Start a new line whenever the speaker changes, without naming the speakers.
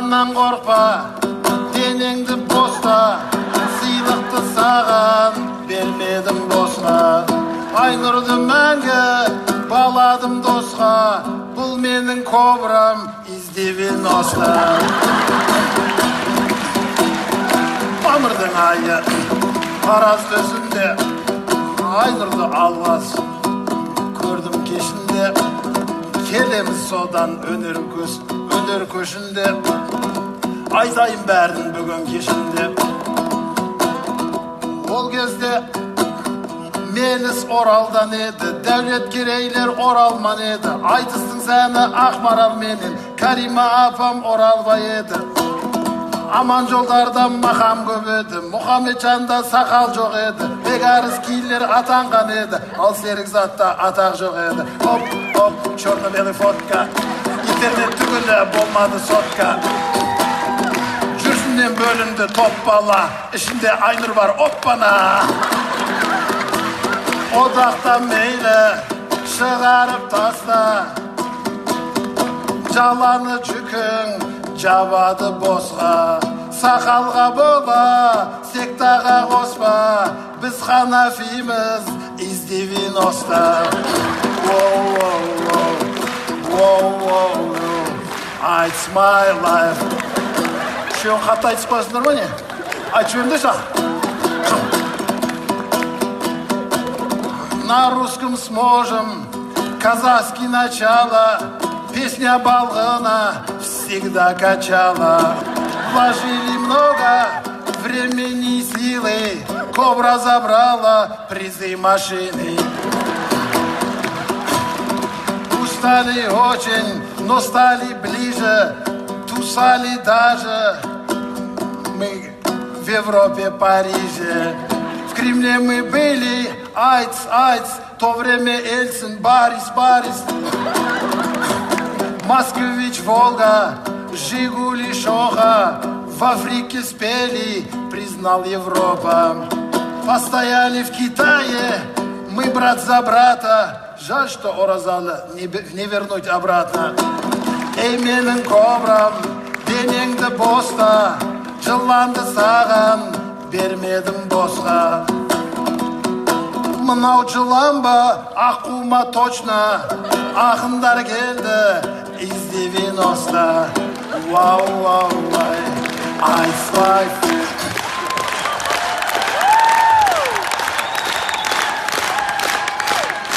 Жыланнан қорқпа, денеңді боста, сыйлықты саған бермедім босқа. Айнұрды мәңгі баладым досқа, бұл менің кобрам издевен оста. Мамырдың айы Тараз төсінде, Айнұрды алғас көрдім кешінде. Келеміз содан өнер көшінде, айтайын бәрін бүгін кешінде. Ол кезде Меліс Оралдан еді, Дәулеткерейлер Оралман еді. Айтыстың сәні Ақмарал менен, Карима апам Оралбай еді. Аман жолдарда мақам көп еді, Мұхамеджанда сақал жоқ еді. Бегарыз кейлер атанған еді, ал Серікзатта атақ жоқ еді. Оп, черно-белый фотка, интернет түгілі болмады сотка. Жүрсінен бөлінді топ бала, ішінде Айнұр бар оппана. Одақта мейлі шығарып таста, жаланы жүкің жабады босқа. Сақалға бола, сектаға қоспа, біз ханафиміз издевин оста. It's my life. Еще қатты айтып қойсыңдар ма не? Айтып жіберіңдерші. На русском сможем, казахский начало, песня Балғына всегда качала. Вложили много времени и силы, Кобра забрала призы машины. Устали очень, но стали ближе, тусали даже мы в Европе, Париже. В Кремле мы были, Айц, то время Ельцин, Борис. Москвич, Волга, Жигули, Шоха, в Африке спели, признал Европа. Постояли в Китае, мы брат за брата, жаль, что Оразалы не вернуть обратно. Эй, менің кобрам, денеңді боста, жыланды саған бермедім босқа. Мынау жылан ба, аққума точно, ақындар келді, издевен оста. Ice life.